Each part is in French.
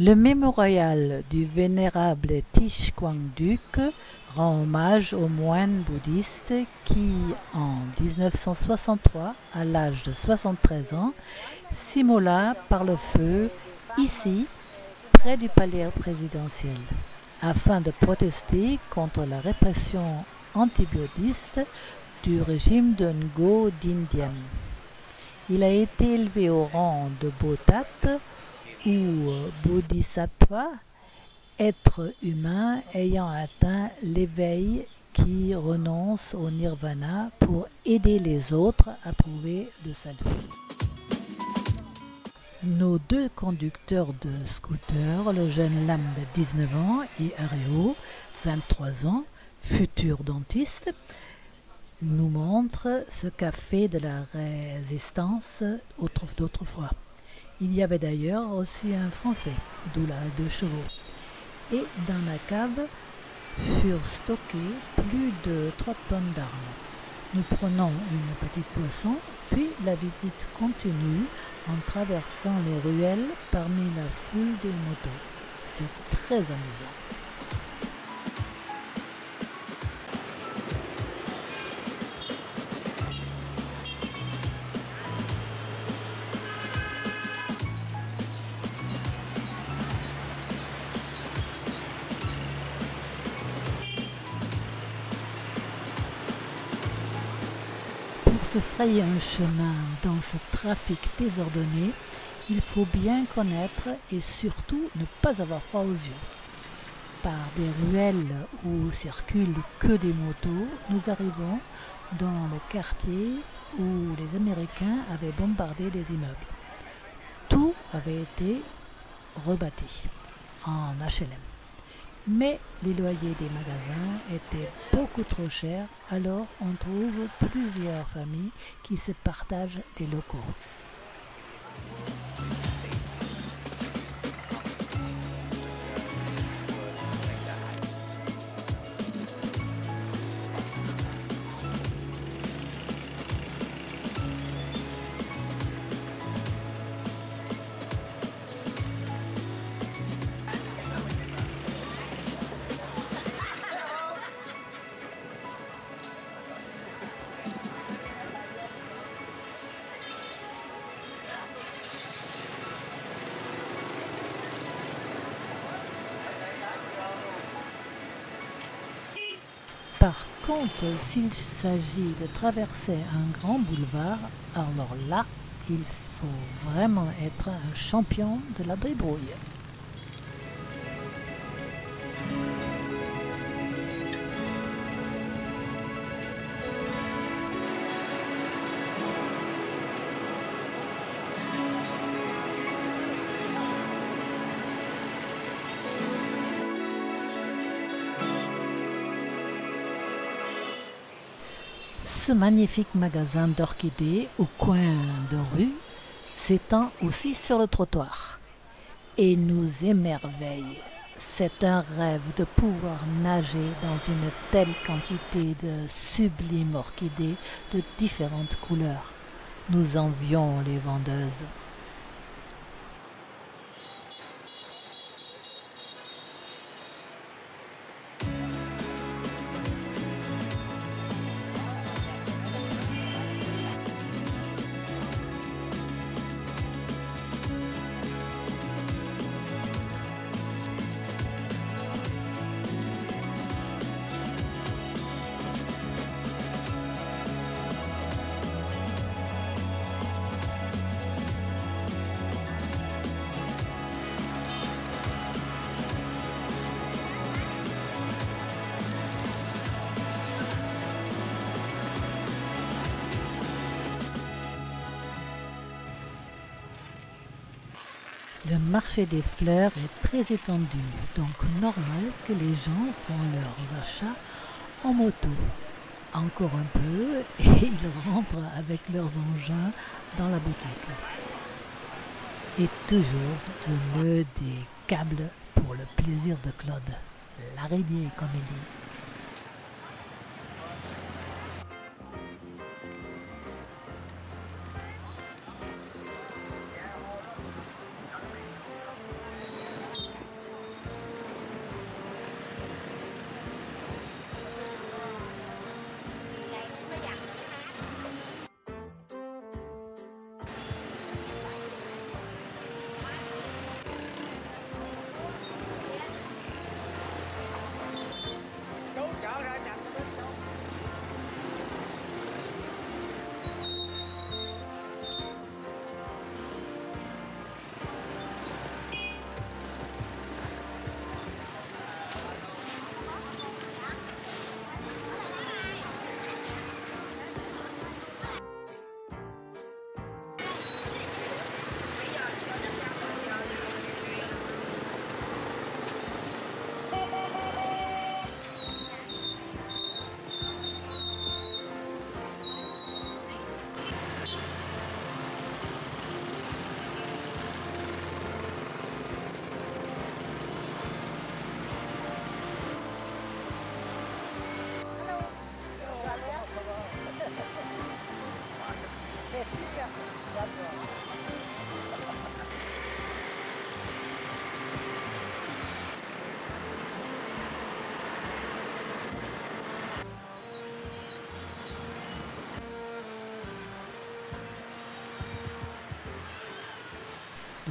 Le mémorial du vénérable Tish Quang-duc rend hommage au moine bouddhiste qui, en 1963, à l'âge de 73 ans, s'immola par le feu, ici, près du palais présidentiel, afin de protester contre la répression antibouddhiste du régime de Ngo Dinh. Il a été élevé au rang de Bhotat ou Bodhisattva, être humain ayant atteint l'éveil qui renonce au nirvana pour aider les autres à trouver le salut. Nos deux conducteurs de scooter, le jeune Lam de 19 ans et Areo, 23 ans, futur dentiste, nous montrent ce qu'a fait de la résistance d'autrefois. Il y avait d'ailleurs aussi un Français, d'où la 2 chevaux. Et dans la cave furent stockées plus de 3 tonnes d'armes. Nous prenons une petite boisson, puis la visite continue en traversant les ruelles parmi la foule des motos. C'est très amusant. Pour se frayer un chemin dans ce trafic désordonné, il faut bien connaître et surtout ne pas avoir froid aux yeux. Par des ruelles où circulent que des motos, nous arrivons dans le quartier où les Américains avaient bombardé des immeubles. Tout avait été rebâti en HLM. Mais les loyers des magasins étaient beaucoup trop chers, alors on trouve plusieurs familles qui se partagent des locaux. Par contre, s'il s'agit de traverser un grand boulevard, alors là, il faut vraiment être un champion de la débrouille. Ce magnifique magasin d'orchidées au coin de rue s'étend aussi sur le trottoir et nous émerveille. C'est un rêve de pouvoir nager dans une telle quantité de sublimes orchidées de différentes couleurs. Nous envions les vendeuses. Le marché des fleurs est très étendu, donc normal que les gens font leurs achats en moto. Encore un peu et ils rentrent avec leurs engins dans la boutique. Et toujours le nœud des câbles pour le plaisir de Claude, l'araignée comme il dit.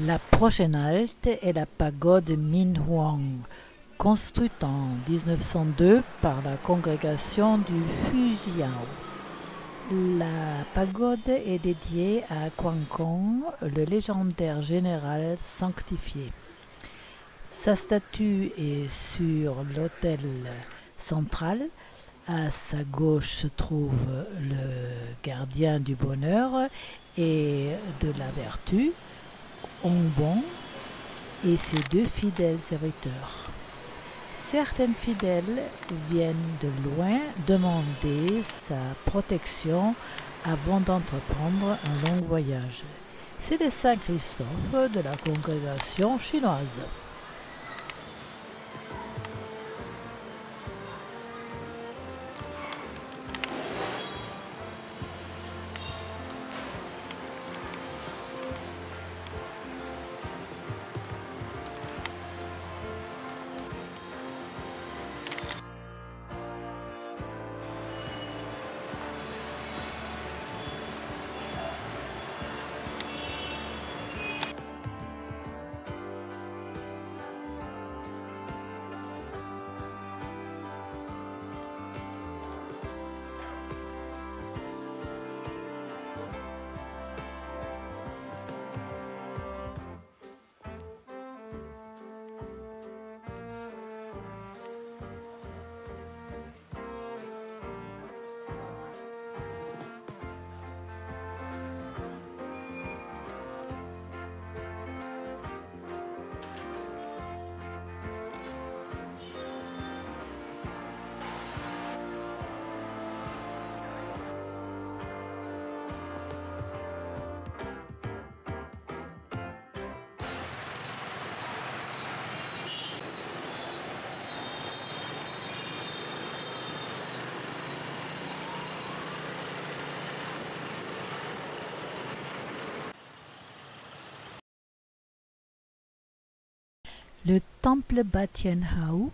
La prochaine halte est la pagode Min Huang, construite en 1902 par la congrégation du Fujiao. La pagode est dédiée à Quan Kong, le légendaire général sanctifié. Sa statue est sur l'autel central. À sa gauche se trouve le gardien du bonheur et de la vertu, Hongbon, et ses deux fidèles serviteurs. Certains fidèles viennent de loin demander sa protection avant d'entreprendre un long voyage. C'est le Saint Christophe de la congrégation chinoise. Le temple Ba Tian Hao,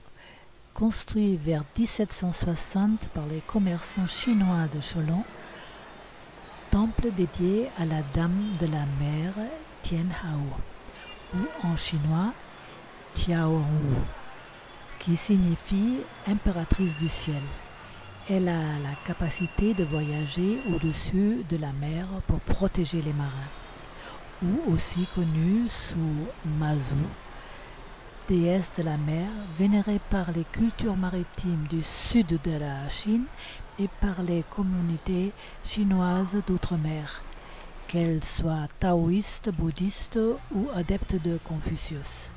construit vers 1760 par les commerçants chinois de Cholon, temple dédié à la Dame de la Mer Tian Hao, ou en chinois Tiao Wu, qui signifie impératrice du ciel. Elle a la capacité de voyager au-dessus de la mer pour protéger les marins, ou aussi connue sous Mazu, déesse de la mer, vénérée par les cultures maritimes du sud de la Chine et par les communautés chinoises d'outre-mer, qu'elles soient taoïstes, bouddhistes ou adeptes de Confucius.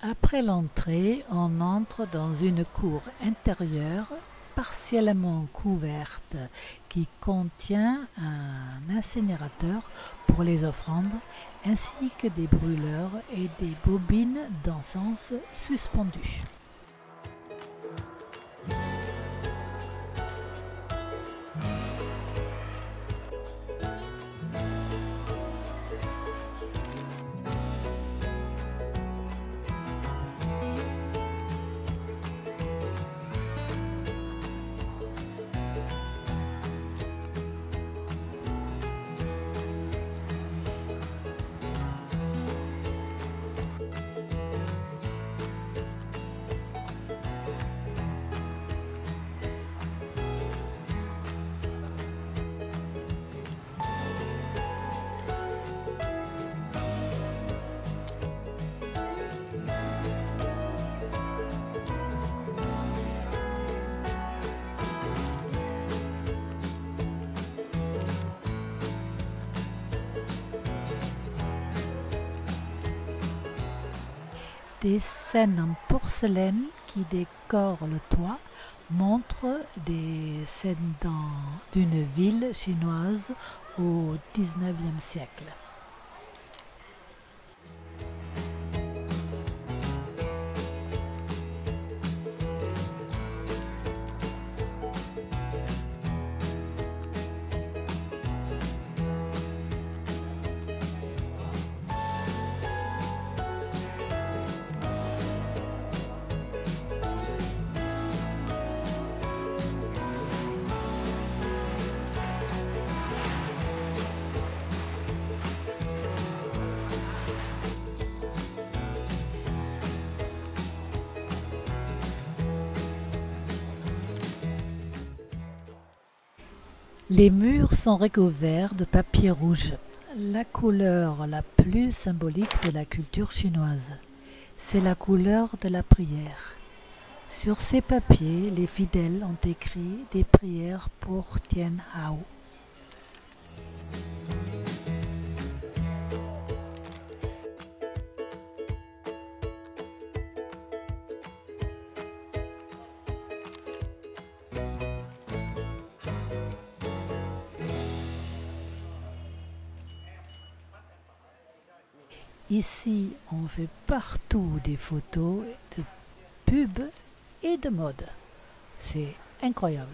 Après l'entrée, on entre dans une cour intérieure partiellement couverte qui contient un incinérateur pour les offrandes ainsi que des brûleurs et des bobines d'encens suspendues. Des scènes en porcelaine qui décorent le toit montre des scènes d'une ville chinoise au XIXe siècle. Les murs sont recouverts de papier rouge, la couleur la plus symbolique de la culture chinoise. C'est la couleur de la prière. Sur ces papiers, les fidèles ont écrit des prières pour Tian Hao. Ici, on fait partout des photos de pubs et de mode. C'est incroyable.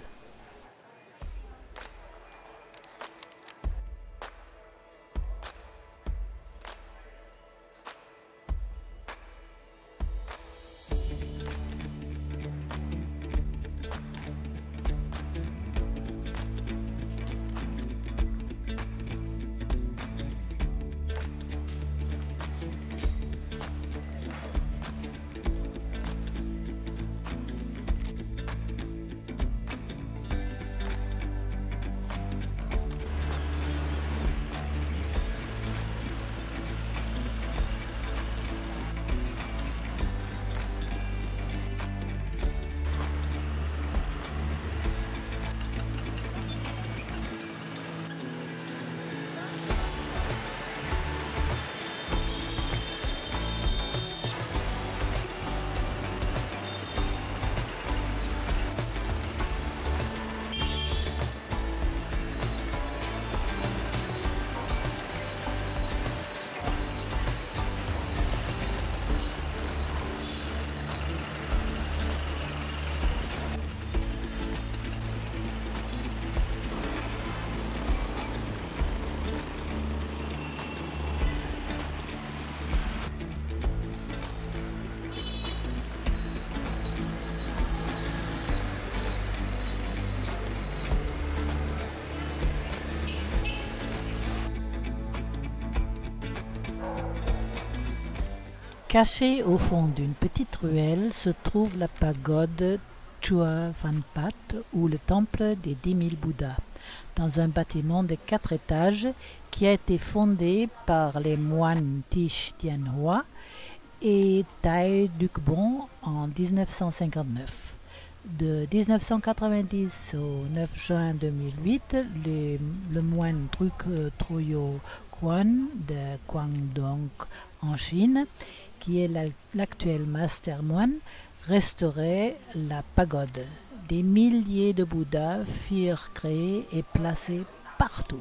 Cachée au fond d'une petite ruelle se trouve la pagode Chua Phat ou le temple des 10 000 Bouddhas, dans un bâtiment de 4 étages qui a été fondé par les moines Tish Tianhua et Tai Duc-Bon en 1959. De 1990 au 9 juin 2008, le moine Druk Troyo Kwan de Guangdong en Chine, qui est l'actuel master moine, restaurait la pagode. Des milliers de Bouddhas furent créés et placés partout.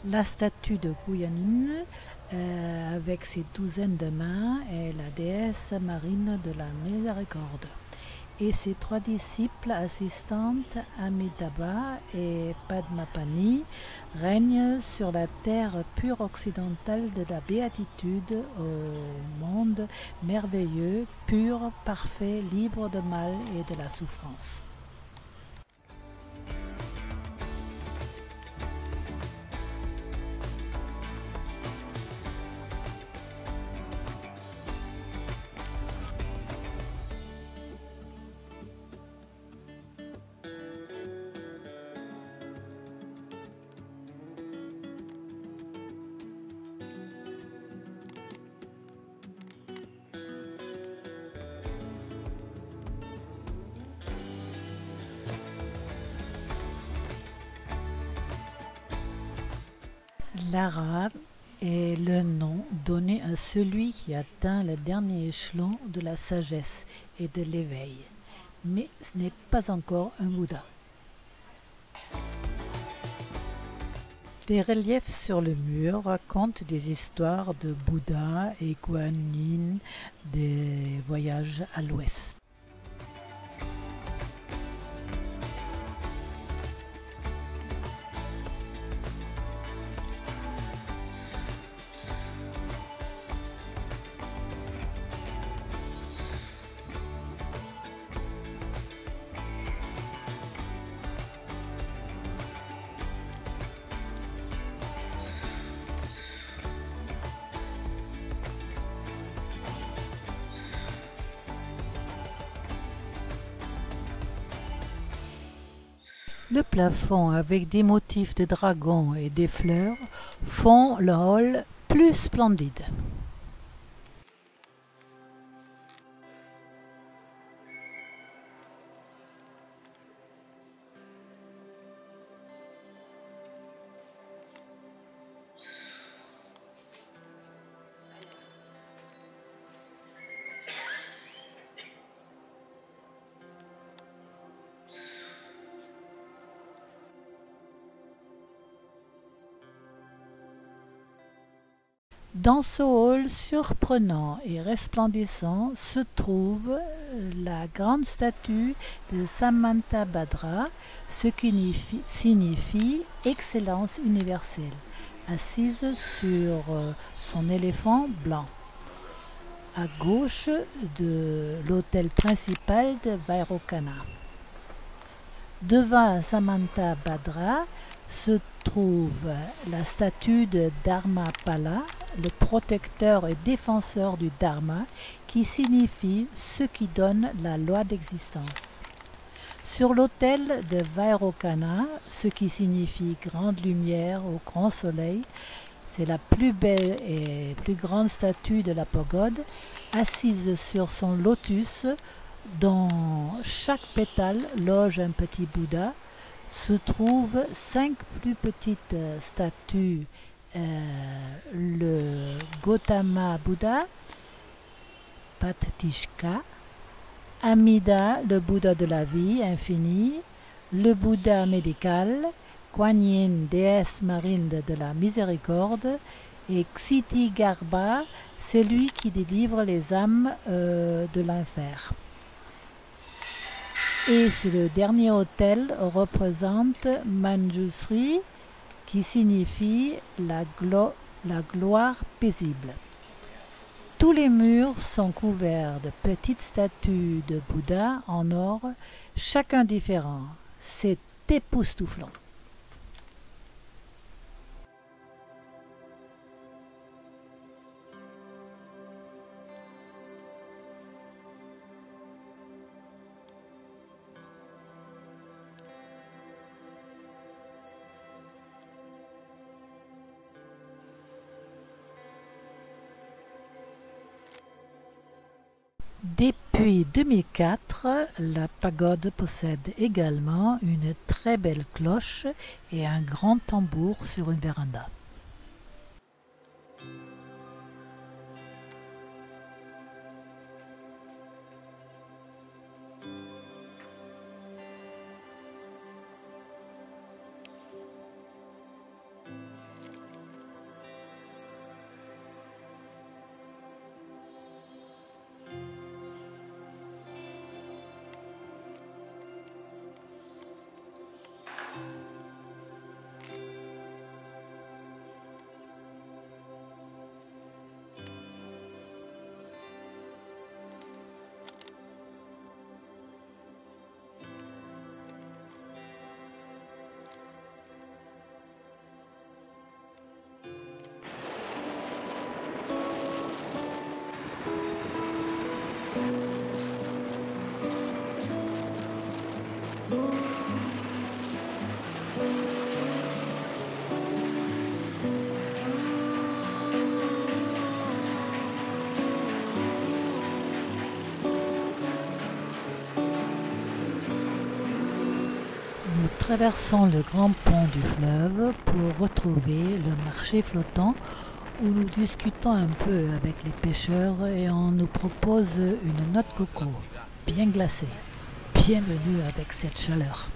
La statue de Guyanyin, avec ses douzaines de mains, est la déesse marine de la miséricorde. Et ses 3 disciples assistantes, Amitabha et Padmapani, règnent sur la terre pure occidentale de la béatitude au monde merveilleux, pur, parfait, libre de mal et de la souffrance. Lara est le nom donné à celui qui atteint le dernier échelon de la sagesse et de l'éveil, mais ce n'est pas encore un Bouddha. Les reliefs sur le mur racontent des histoires de Bouddha et Kuan Yin des voyages à l'ouest. Le plafond avec des motifs de dragons et des fleurs font le hall plus splendide. Dans ce hall surprenant et resplendissant se trouve la grande statue de Samantabhadra, ce qui signifie excellence universelle, assise sur son éléphant blanc, à gauche de l'autel principal de Vairocana. Devant Samantabhadra se trouve la statue de Dharmapala, le protecteur et défenseur du Dharma, qui signifie ce qui donne la loi d'existence. Sur l'autel de Vairocana, ce qui signifie grande lumière au grand soleil, c'est la plus belle et plus grande statue de la pagode, assise sur son lotus, dont chaque pétale loge un petit Bouddha. Se trouvent 5 plus petites statues, le Gautama Bouddha, Patishka, Amida, le Bouddha de la vie infinie, le Bouddha médical, Kuan Yin, déesse marine de la miséricorde, et Ksitigarbha, celui qui délivre les âmes de l'enfer. Et le dernier autel représente Manjusri, qui signifie la gloire paisible. Tous les murs sont couverts de petites statues de Bouddha en or, chacun différent. C'est époustouflant. Depuis 2004, la pagode possède également une très belle cloche et un grand tambour sur une véranda. traversons le grand pont du fleuve pour retrouver le marché flottant où nous discutons un peu avec les pêcheurs et on nous propose une noix de coco bien glacée. Bienvenue avec cette chaleur.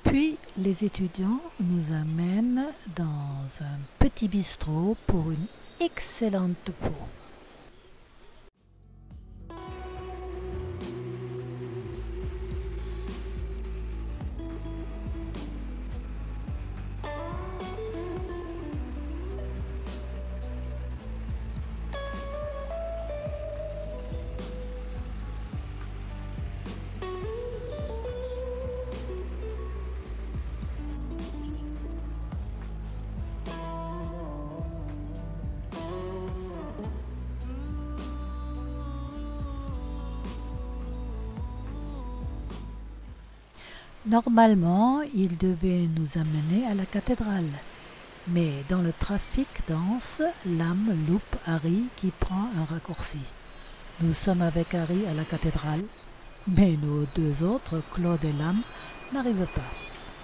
Puis les étudiants nous amènent dans un petit bistrot pour une excellente peau. Normalement, il devait nous amener à la cathédrale. Mais dans le trafic dense, Lam loupe Harry qui prend un raccourci. Nous sommes avec Harry à la cathédrale, mais nos deux autres, Claude et Lam, n'arrivent pas.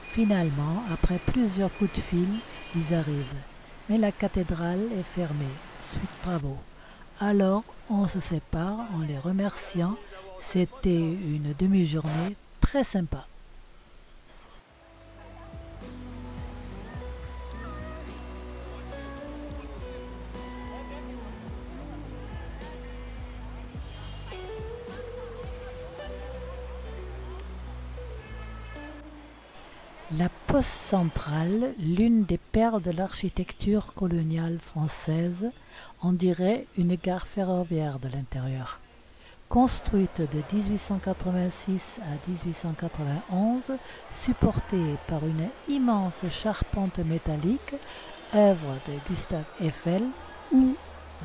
Finalement, après plusieurs coups de fil, ils arrivent. Mais la cathédrale est fermée, suite travaux. Alors, on se sépare en les remerciant. C'était une demi-journée très sympa. La Poste centrale, l'une des perles de l'architecture coloniale française, on dirait une gare ferroviaire de l'intérieur. Construite de 1886 à 1891, supportée par une immense charpente métallique, œuvre de Gustave Eiffel ou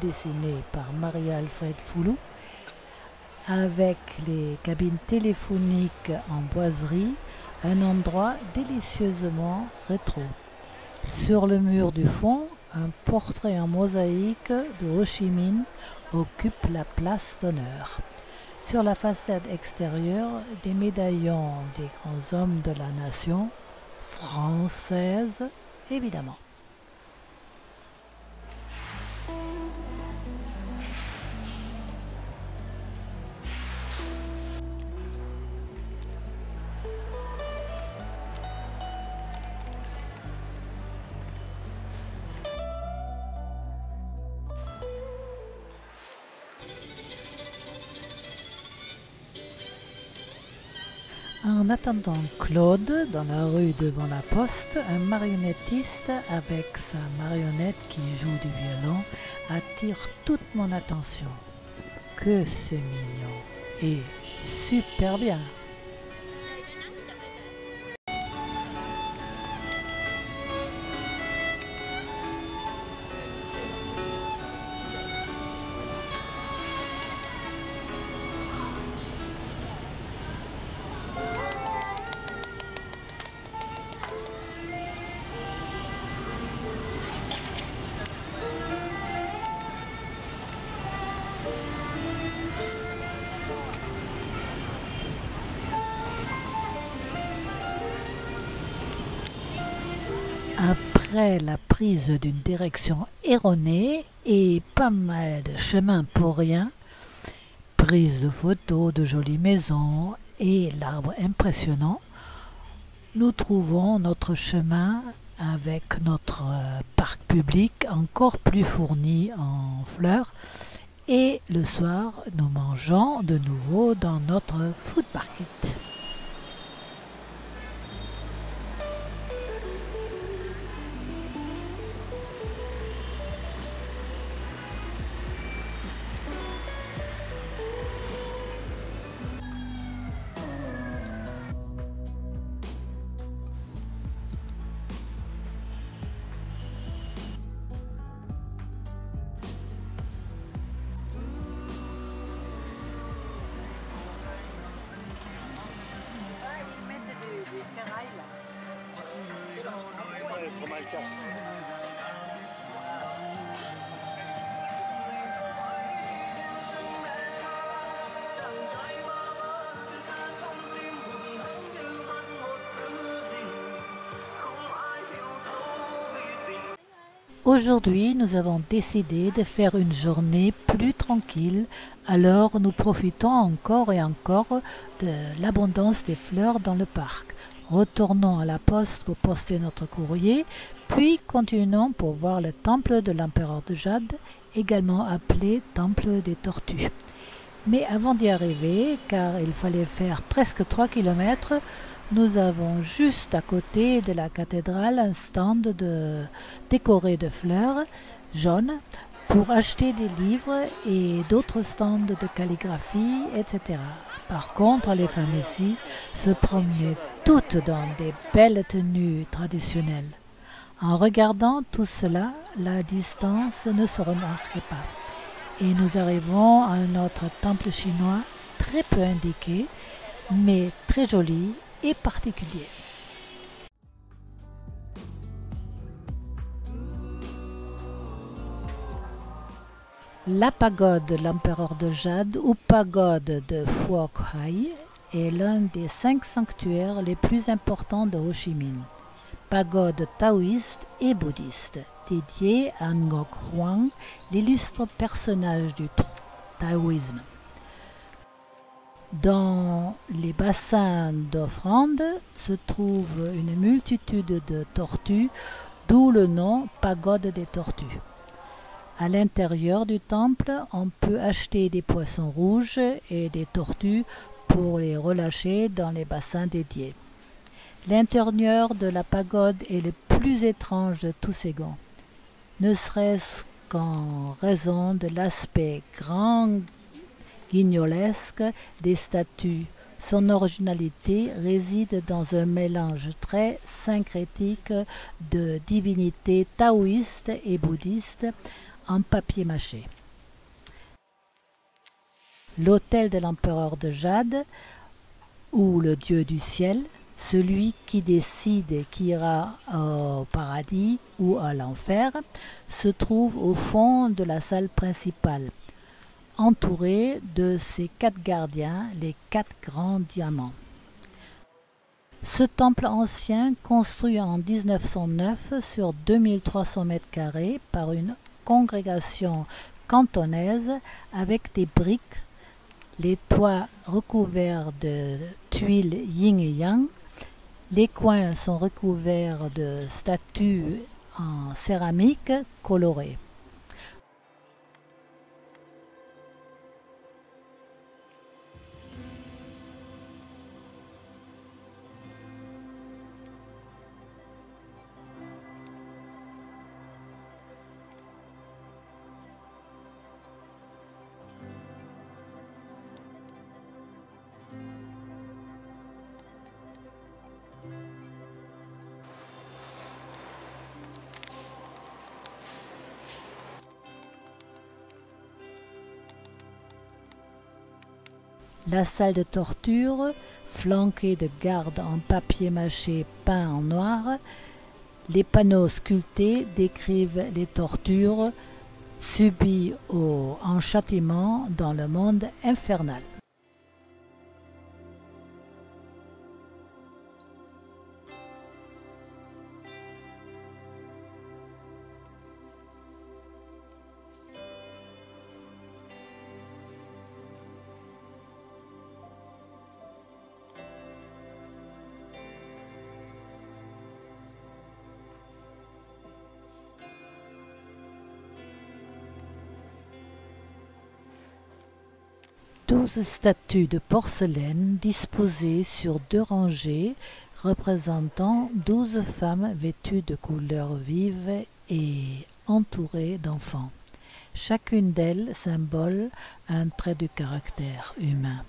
dessinée par Marie-Alfred Foulou, avec les cabines téléphoniques en boiserie, un endroit délicieusement rétro. Sur le mur du fond, un portrait en mosaïque de Ho Chi Minh occupe la place d'honneur. Sur la façade extérieure, des médaillons des grands hommes de la nation, française évidemment. En attendant Claude, dans la rue devant la poste, un marionnettiste avec sa marionnette qui joue du violon attire toute mon attention. Que c'est mignon et super bien! Après la prise d'une direction erronée et pas mal de chemin pour rien, prise de photos de jolies maisons et l'arbre impressionnant, nous trouvons notre chemin avec notre parc public encore plus fourni en fleurs et le soir nous mangeons de nouveau dans notre food market. Aujourd'hui, nous avons décidé de faire une journée plus tranquille, alors nous profitons encore et encore de l'abondance des fleurs dans le parc. Retournons à la poste pour poster notre courrier, puis continuons pour voir le temple de l'empereur de Jade, également appelé temple des tortues. Mais avant d'y arriver, car il fallait faire presque 3 kilomètres, nous avons juste à côté de la cathédrale un stand décoré de fleurs jaunes pour acheter des livres et d'autres stands de calligraphie, etc. Par contre, les femmes ici se promenaient toutes dans des belles tenues traditionnelles. En regardant tout cela, la distance ne se remarquait pas. Et nous arrivons à un autre temple chinois très peu indiqué, mais très joli et particulier. La pagode de l'empereur de Jade ou pagode de Phuoc Hai est l'un des 5 sanctuaires les plus importants de Ho Chi Minh. Pagode taoïste et bouddhiste, dédiée à Ngoc Hoang, l'illustre personnage du taoïsme. Dans les bassins d'offrande se trouve une multitude de tortues, d'où le nom pagode des tortues. À l'intérieur du temple, on peut acheter des poissons rouges et des tortues pour les relâcher dans les bassins dédiés. L'intérieur de la pagode est le plus étrange de tous ces gonds, ne serait-ce qu'en raison de l'aspect grand guignolesque des statues. Son originalité réside dans un mélange très syncrétique de divinités taoïstes et bouddhistes en papier mâché. L'autel de l'empereur de Jade, ou le dieu du ciel, celui qui décide qui ira au paradis ou à l'enfer, se trouve au fond de la salle principale, entouré de ses 4 gardiens, les 4 grands diamants. Ce temple ancien, construit en 1909 sur 2300 mètres carrés par une congrégation cantonaise avec des briques, les toits recouverts de tuiles yin et yang, les coins sont recouverts de statues en céramique colorée. La salle de torture, flanquée de gardes en papier mâché peint en noir, les panneaux sculptés décrivent les tortures subies en châtiment dans le monde infernal. Douze statues de porcelaine disposées sur 2 rangées représentant 12 femmes vêtues de couleurs vives et entourées d'enfants. Chacune d'elles symbole un trait de caractère humain,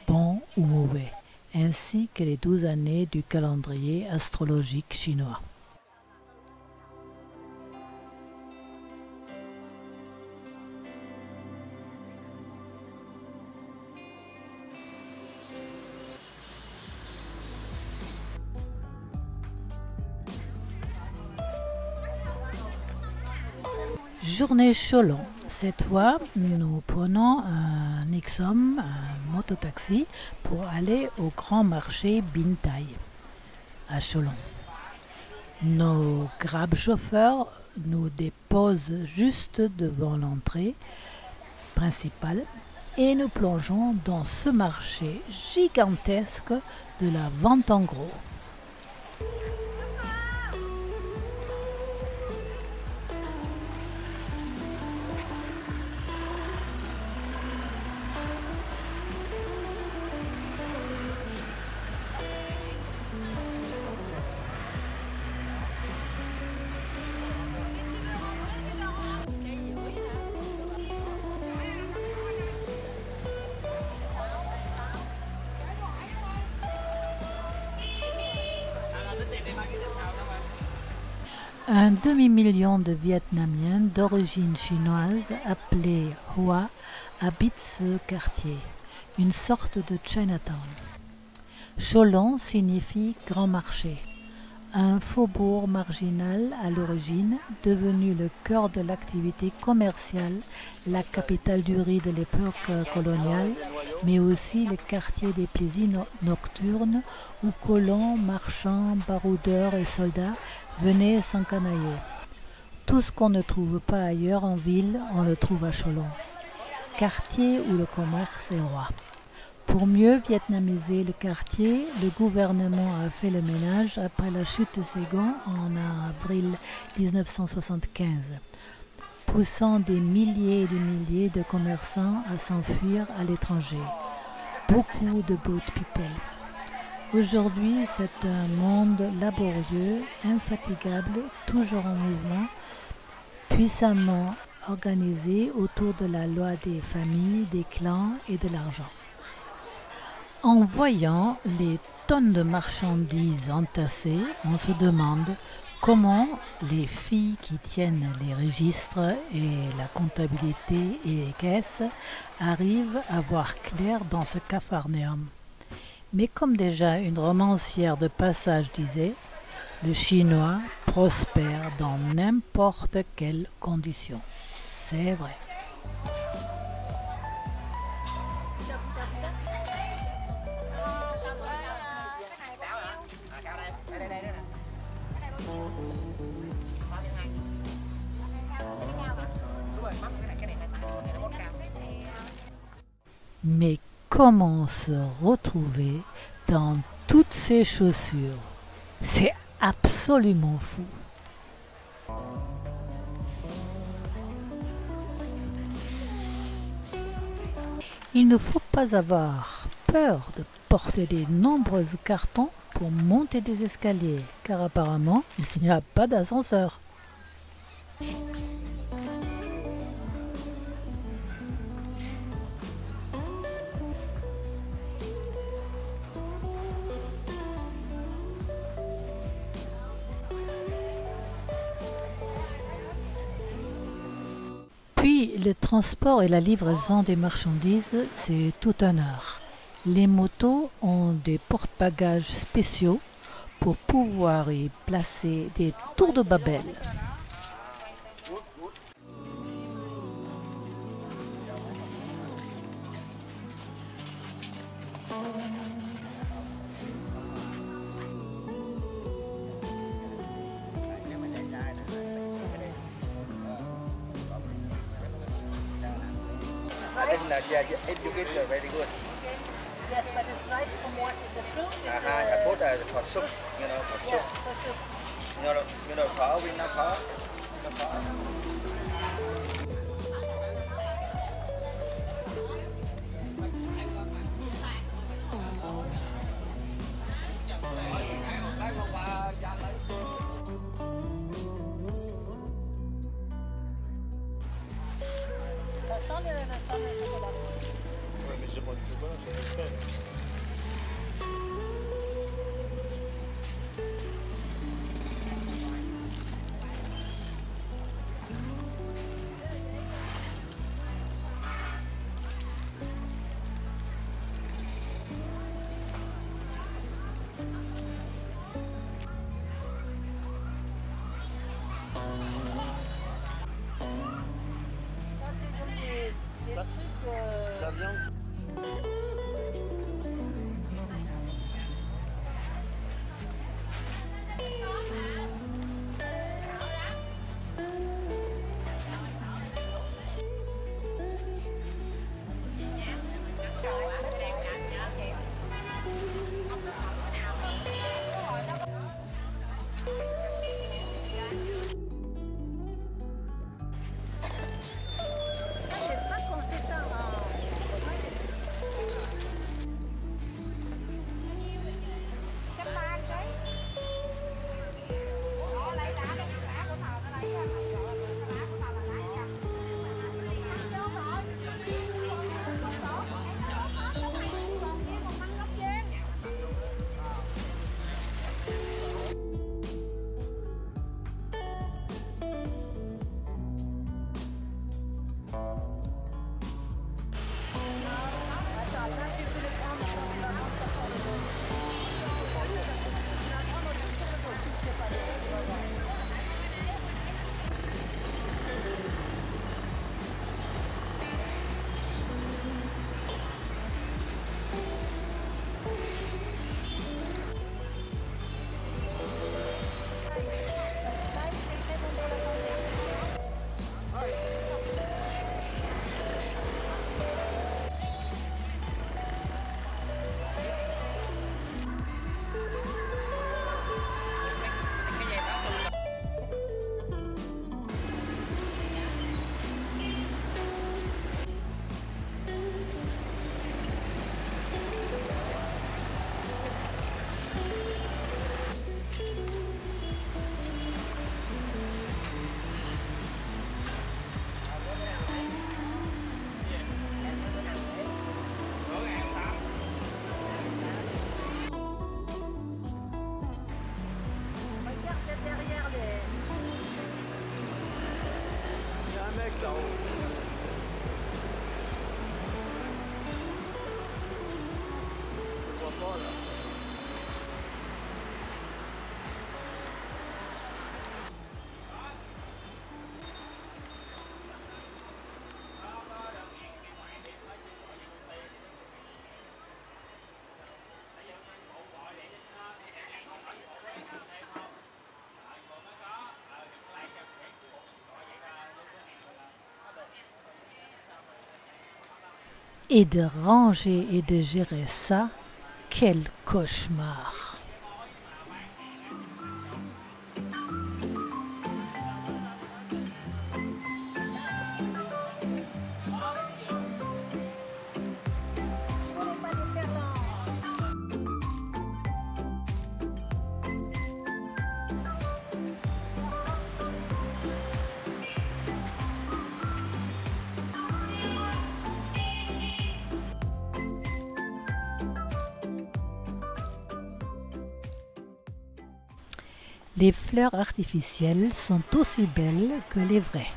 bon ou mauvais, ainsi que les 12 années du calendrier astrologique chinois. Journée Cholon. Cette fois, nous prenons un Nixom, un mototaxi, pour aller au grand marché Bintai, à Cholon. Nos grab chauffeurs nous déposent juste devant l'entrée principale et nous plongeons dans ce marché gigantesque de la vente en gros. Un demi-million de Vietnamiens d'origine chinoise appelés Hoa habitent ce quartier, une sorte de Chinatown. Cholon signifie grand marché, un faubourg marginal à l'origine, devenu le cœur de l'activité commerciale, la capitale du riz de l'époque coloniale, mais aussi le quartier des plaisirs nocturnes où colons, marchands, baroudeurs et soldats venaient s'encanailler. Tout ce qu'on ne trouve pas ailleurs en ville, on le trouve à Cholon, quartier où le commerce est roi. Pour mieux vietnamiser le quartier, le gouvernement a fait le ménage après la chute de Saigon en avril 1975, poussant des milliers et des milliers de commerçants à s'enfuir à l'étranger. Beaucoup de boat people. Aujourd'hui, c'est un monde laborieux, infatigable, toujours en mouvement, puissamment organisé autour de la loi des familles, des clans et de l'argent. En voyant les tonnes de marchandises entassées, on se demande comment les filles qui tiennent les registres et la comptabilité et les caisses arrivent à voir clair dans ce capharnaüm. Mais comme déjà une romancière de passage disait, le chinois prospère dans n'importe quelle condition. C'est vrai. Mais comment se retrouver dans toutes ces chaussures? C'est absolument fou. Il ne faut pas avoir peur de porter de nombreux cartons pour monter des escaliers, car apparemment, il n'y a pas d'ascenseur. Puis le transport et la livraison des marchandises, c'est tout un art. Les motos ont des porte-bagages spéciaux pour pouvoir y placer des tours de Babel. I think that yeah, you get very good. Yes, but it's right from what is the fruit. I put for soup, for soup. Phở, Việt Nam phở. Et de ranger et de gérer ça, quel cauchemar! Les fleurs artificielles sont aussi belles que les vraies.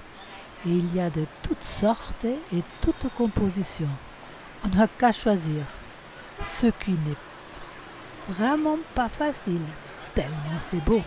Et il y a de toutes sortes et toutes compositions. On n'a qu'à choisir, ce qui n'est vraiment pas facile, tellement c'est beau.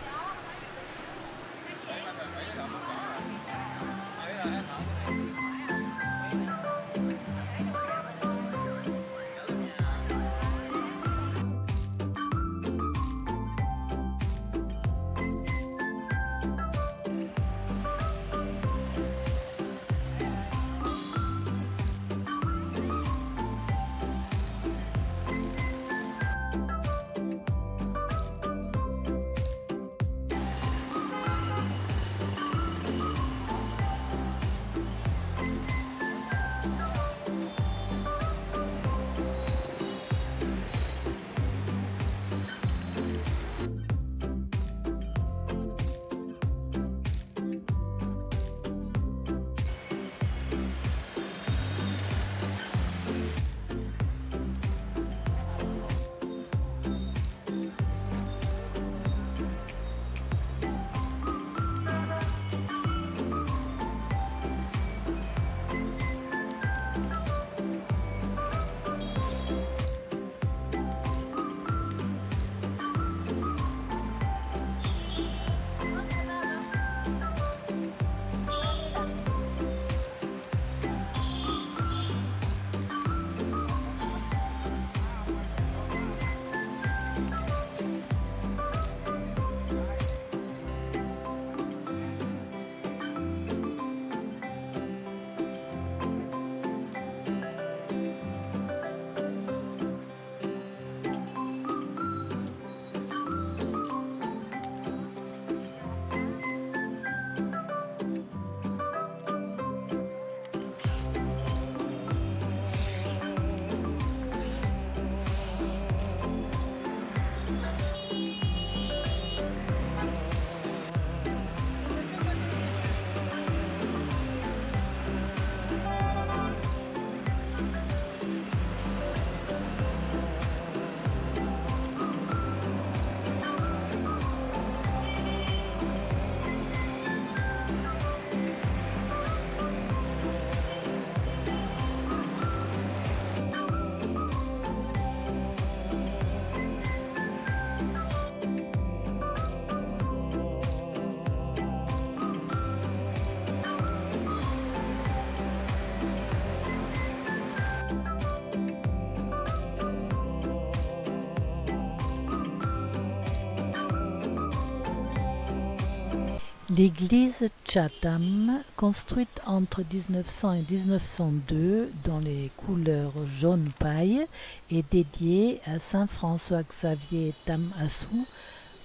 L'église Chatham, construite entre 1900 et 1902 dans les couleurs jaune paille, est dédiée à Saint François-Xavier Tam Assou,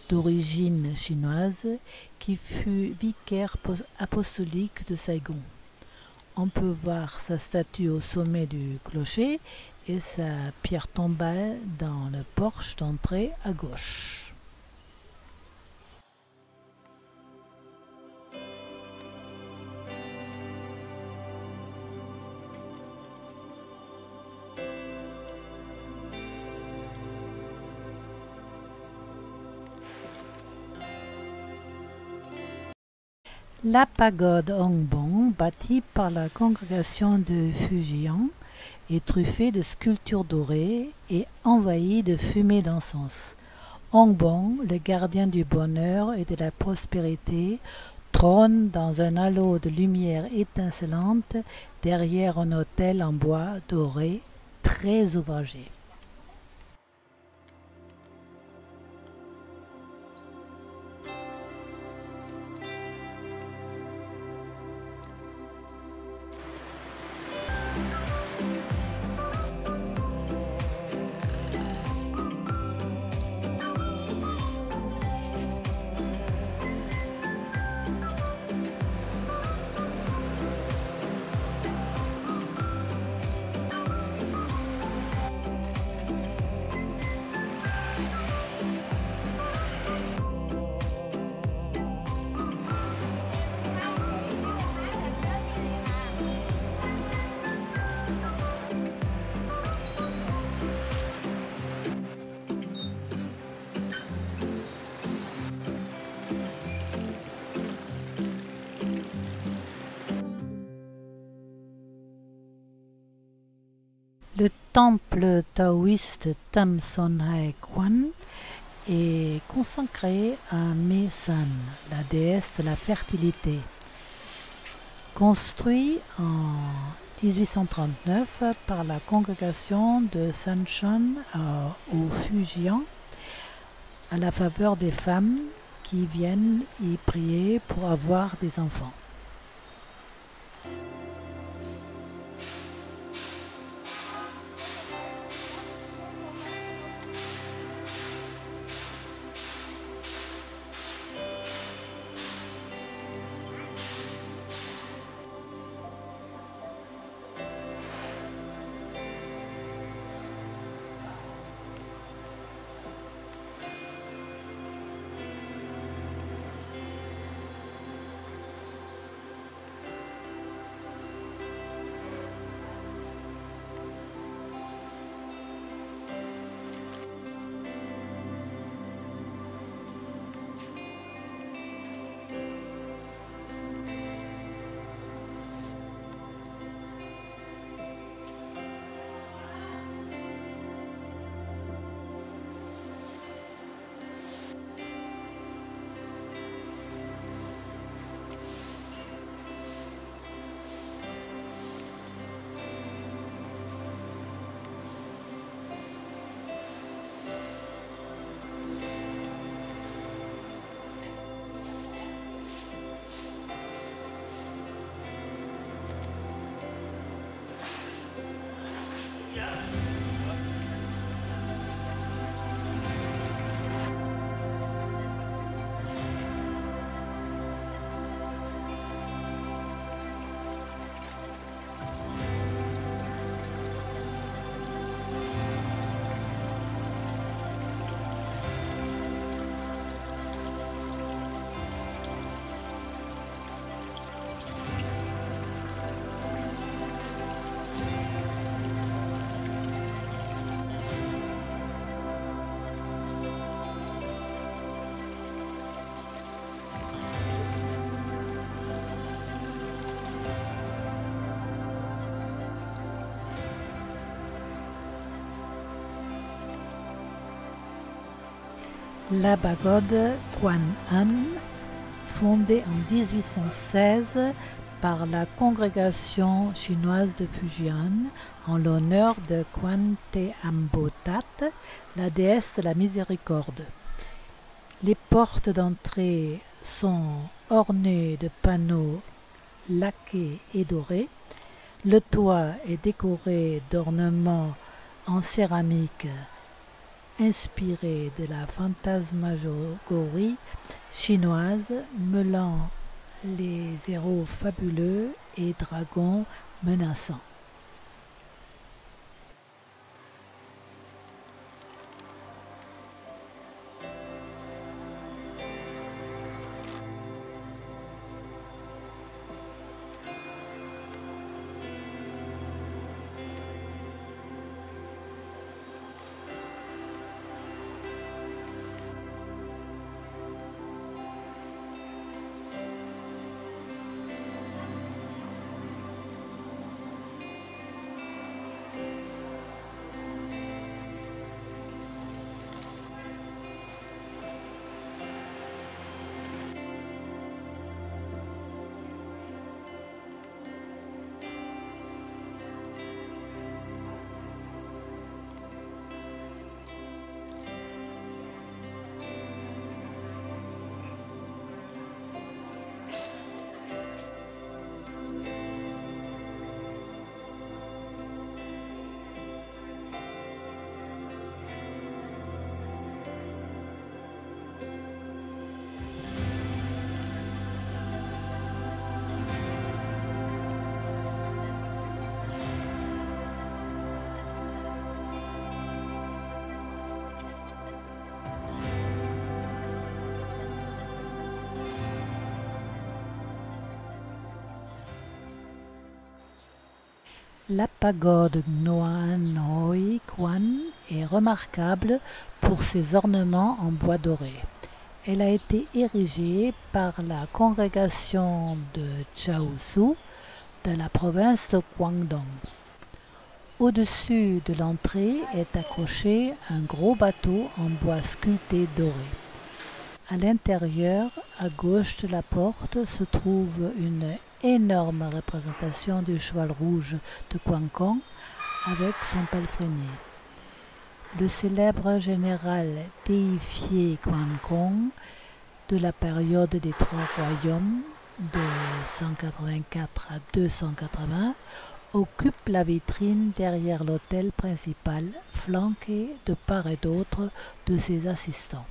d'origine chinoise, qui fut vicaire apostolique de Saigon. On peut voir sa statue au sommet du clocher et sa pierre tombale dans le porche d'entrée à gauche. La pagode Hongbong, bâti par la congrégation de Fujian est truffé de sculptures dorées et envahi de fumée d'encens. Hongbong, le gardien du bonheur et de la prospérité, trône dans un halo de lumière étincelante derrière un autel en bois doré très ouvragé. Le temple taoïste Tam Son Hai Kwan est consacré à Me San, la déesse de la fertilité. Construit en 1839 par la congrégation de Sanshan au Fujian, à la faveur des femmes qui viennent y prier pour avoir des enfants. La pagode Quan An, fondée en 1816 par la congrégation chinoise de Fujian en l'honneur de Quan Te Ambotat, la déesse de la miséricorde. Les portes d'entrée sont ornées de panneaux laqués et dorés. Le toit est décoré d'ornements en céramique inspirés de la fantasmagorie chinoise, mêlant les héros fabuleux et dragons menaçants. La pagode Ngoan Hoi Kwan est remarquable pour ses ornements en bois doré. Elle a été érigée par la congrégation de Chaosu de la province de Guangdong. Au-dessus de l'entrée est accroché un gros bateau en bois sculpté doré. À l'intérieur, à gauche de la porte, se trouve une énorme représentation du cheval rouge de Guangkong avec son palefrenier. Le célèbre général déifié Guangkong de la période des Trois Royaumes de 184 à 280 occupe la vitrine derrière l'autel principal, flanqué de part et d'autre de ses assistants.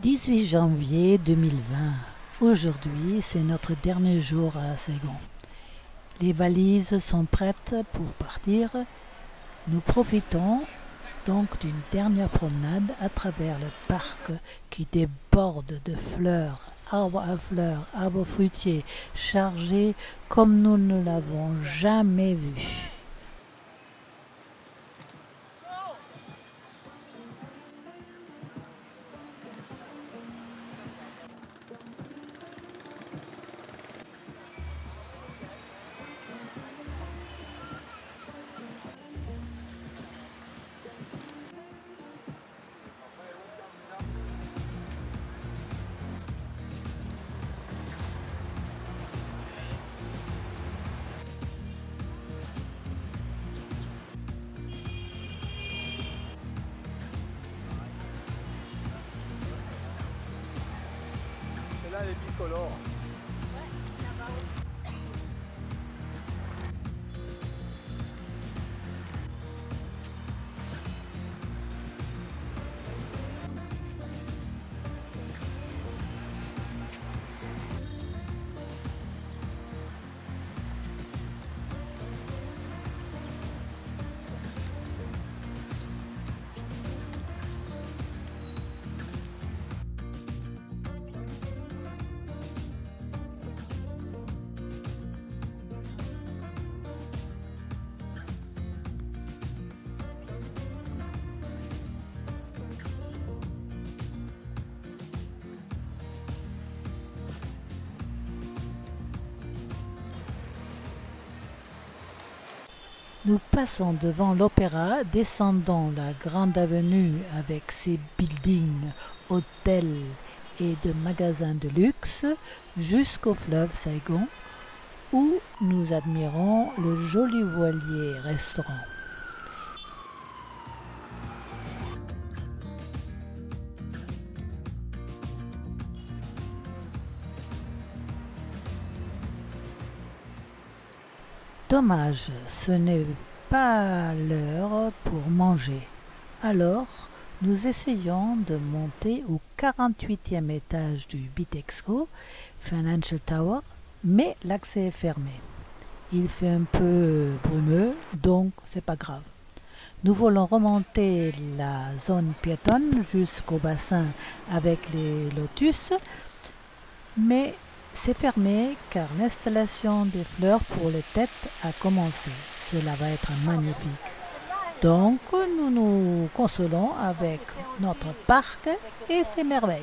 18 janvier 2020. Aujourd'hui, c'est notre dernier jour à Saigon. Les valises sont prêtes pour partir. Nous profitons donc d'une dernière promenade à travers le parc qui déborde de fleurs, arbres à fleurs, arbres fruitiers, chargés comme nous ne l'avons jamais vu. Là, elle est bicolore. Nous passons devant l'opéra, descendons la grande avenue avec ses buildings, hôtels et de magasins de luxe jusqu'au fleuve Saigon où nous admirons le joli voilier restaurant. Dommage, ce n'est pas l'heure pour manger. Alors, nous essayons de monter au 48e étage du Bitexco Financial Tower, mais l'accès est fermé. Il fait un peu brumeux, donc c'est pas grave. Nous voulons remonter la zone piétonne jusqu'au bassin avec les lotus, mais c'est fermé car l'installation des fleurs pour les têtes a commencé. Cela va être magnifique. Donc nous nous consolons avec notre parc et ses merveilles.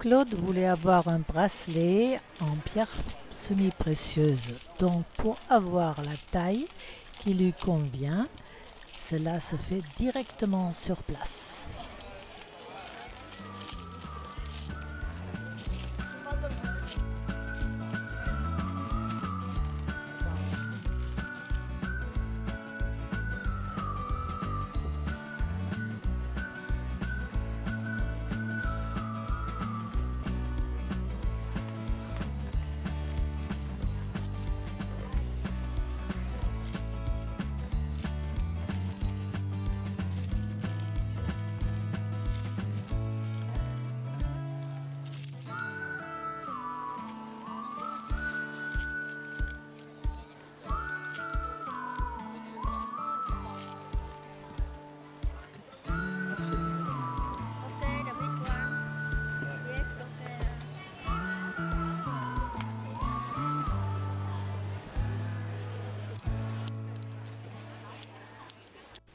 Claude voulait avoir un bracelet en pierre semi-précieuse. Donc pour avoir la taille qui lui convient, cela se fait directement sur place.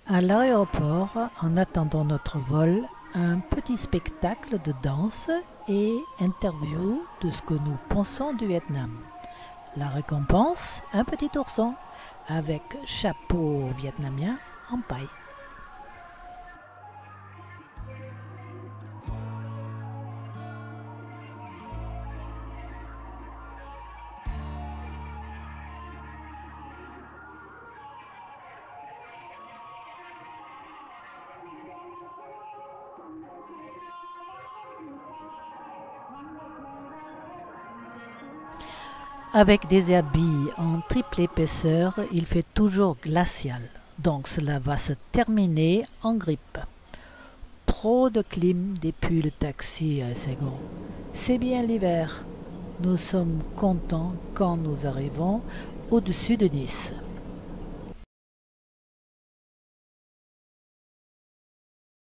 À l'aéroport, en attendant notre vol, un petit spectacle de danse et interview de ce que nous pensons du Vietnam. La récompense, un petit ourson avec chapeau vietnamien en paille. Avec des habits en triple épaisseur, il fait toujours glacial, donc cela va se terminer en grippe. Trop de clim depuis le taxi à Saigon. C'est bien l'hiver. Nous sommes contents quand nous arrivons au-dessus de Nice.